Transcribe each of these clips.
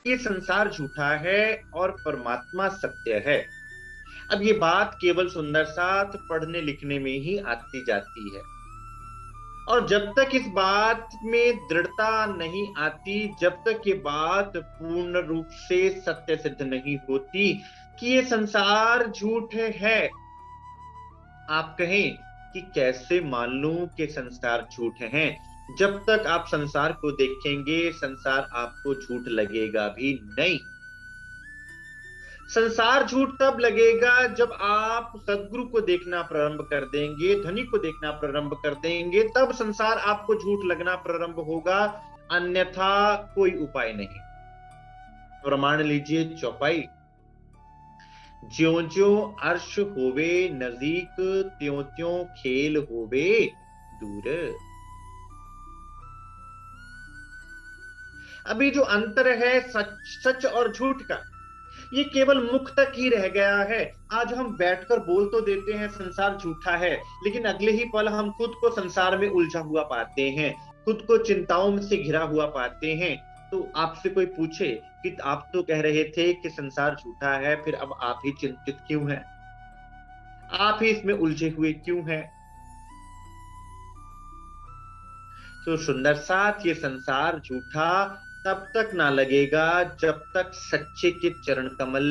ये संसार झूठा है और परमात्मा सत्य है। अब ये बात केवल सुंदर साथ पढ़ने लिखने में ही आती जाती है, और जब तक इस बात में दृढ़ता नहीं आती, जब तक ये बात पूर्ण रूप से सत्य सिद्ध नहीं होती कि ये संसार झूठ है, आप कहें कि कैसे मान लूं कि संसार झूठ है। जब तक आप संसार को देखेंगे, संसार आपको झूठ लगेगा भी नहीं। संसार झूठ तब लगेगा जब आप सदगुरु को देखना प्रारंभ कर देंगे, धनी को देखना प्रारंभ कर देंगे, तब संसार आपको झूठ लगना प्रारंभ होगा। अन्यथा कोई उपाय नहीं। प्रमाण लीजिए चौपाई। ज्यों ज्यों अर्श होवे नजदीक, त्यों त्यों खेल होवे दूर। अभी जो अंतर है सच सच और झूठ का, ये केवल मुख तक ही रह गया है। आज हम बैठकर बोल तो देते हैं संसार झूठा है, लेकिन अगले ही पल हम खुद को संसार में उलझा हुआ पाते हैं, खुद को चिंताओं से घिरा हुआ पाते हैं। तो आपसे कोई पूछे कि आप तो कह रहे थे कि संसार झूठा है, फिर अब आप ही चिंतित क्यों हैं? आप ही इसमें उलझे हुए क्यों हैं? तो सुंदर साथ, ये संसार झूठा तब तक ना लगेगा जब तक सच्चे के चरण कमल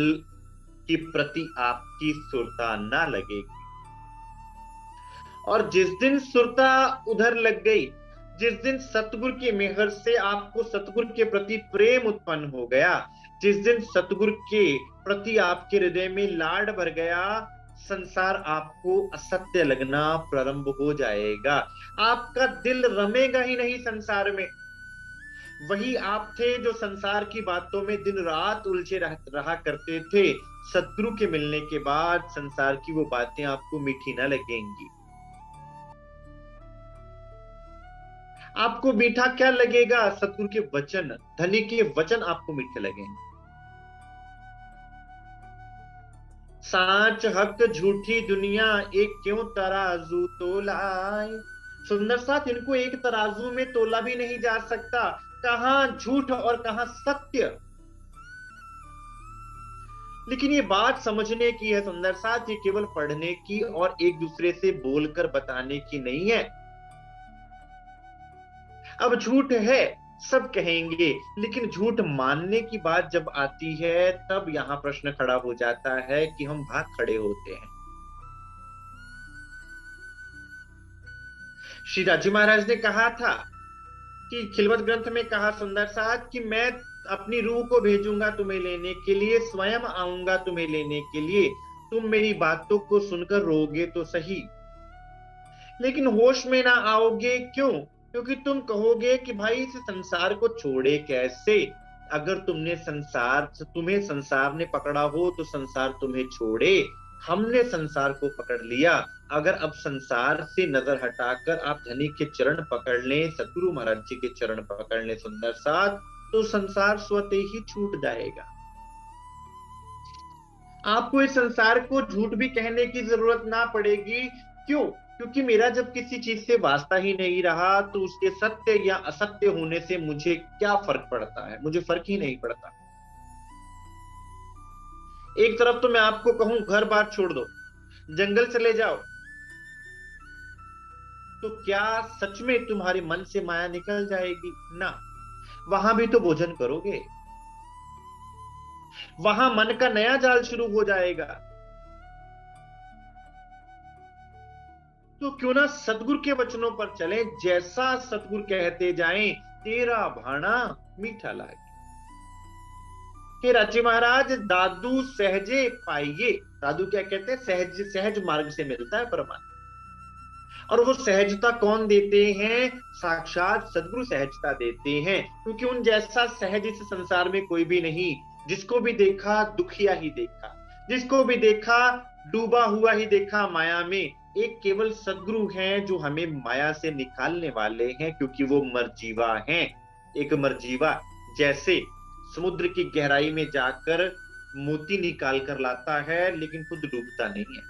की प्रति आपकी सुरता ना लगेगी। और जिस दिन सुरता उधर लग गई, जिस दिन सतगुरु की मेहर से आपको सतगुरु के प्रति प्रेम उत्पन्न हो गया, जिस दिन सतगुरु के प्रति आपके हृदय में लाड भर गया, संसार आपको असत्य लगना प्रारंभ हो जाएगा। आपका दिल रमेगा ही नहीं संसार में। वही आप थे जो संसार की बातों में दिन रात उलझे रहा करते थे। सतगुरु के मिलने के बाद संसार की वो बातें आपको मीठी न लगेंगी। आपको मीठा क्या लगेगा? सतगुरु के वचन, धनी के वचन आपको मीठे लगेंगे। साच हक झूठी दुनिया, एक क्यों तराजू तोलाए। सुंदर साथ, इनको एक तराजू में तोला भी नहीं जा सकता। कहां झूठ और कहां सत्य। लेकिन ये बात समझने की है सुंदर साथ, ये केवल पढ़ने की और एक दूसरे से बोलकर बताने की नहीं है। अब झूठ है सब कहेंगे, लेकिन झूठ मानने की बात जब आती है, तब यहां प्रश्न खड़ा हो जाता है कि हम भाग खड़े होते हैं। श्री राजी महाराज ने कहा था कि खिलवत ग्रंथ में कहा सुंदर साथ कि मैं अपनी रूह को भेजूंगा तुम्हें लेने के लिए, स्वयं आऊंगा तुम्हें लेने के लिए। तुम मेरी बातों को सुनकर रोगे तो सही, लेकिन होश में ना आओगे। क्यों? क्योंकि तुम कहोगे कि भाई इस संसार को छोड़े कैसे। अगर तुम्हें संसार ने पकड़ा हो तो संसार तुम्हें छोड़े। हमने संसार को पकड़ लिया। अगर अब संसार से नजर हटाकर आप धनी के चरण पकड़ लें, सतगुरु महाराज जी के चरण पकड़ लें सुंदर साथ, तो संसार स्वतः ही छूट जाएगा। आपको इस संसार को झूठ भी कहने की जरूरत ना पड़ेगी। क्यों? क्योंकि मेरा जब किसी चीज से वास्ता ही नहीं रहा, तो उसके सत्य या असत्य होने से मुझे क्या फर्क पड़ता है? मुझे फर्क ही नहीं पड़ता। एक तरफ तो मैं आपको कहूं घर बार छोड़ दो, जंगल चले जाओ, तो क्या सच में तुम्हारे मन से माया निकल जाएगी? ना। वहां भी तो भोजन करोगे, वहां मन का नया जाल शुरू हो जाएगा। तो क्यों ना सतगुरु के वचनों पर चलें, जैसा सतगुरु कहते जाएं, तेरा भाना मीठा लागे। हे राची महाराज, दादू सहजे पाइये। दादू क्या कहते हैं? सहज सहज मार्ग से मिलता है परमात्मा। और वो सहजता कौन देते हैं? साक्षात सदगुरु सहजता देते हैं। क्योंकि उन जैसा सहज इस संसार में कोई भी नहीं। जिसको भी देखा दुखिया ही देखा, जिसको भी देखा डूबा हुआ ही देखा माया में। एक केवल सदगुरु हैं जो हमें माया से निकालने वाले हैं, क्योंकि वो मरजीवा हैं। एक मरजीवा जैसे समुद्र की गहराई में जाकर मोती निकाल कर लाता है, लेकिन खुद डूबता नहीं है।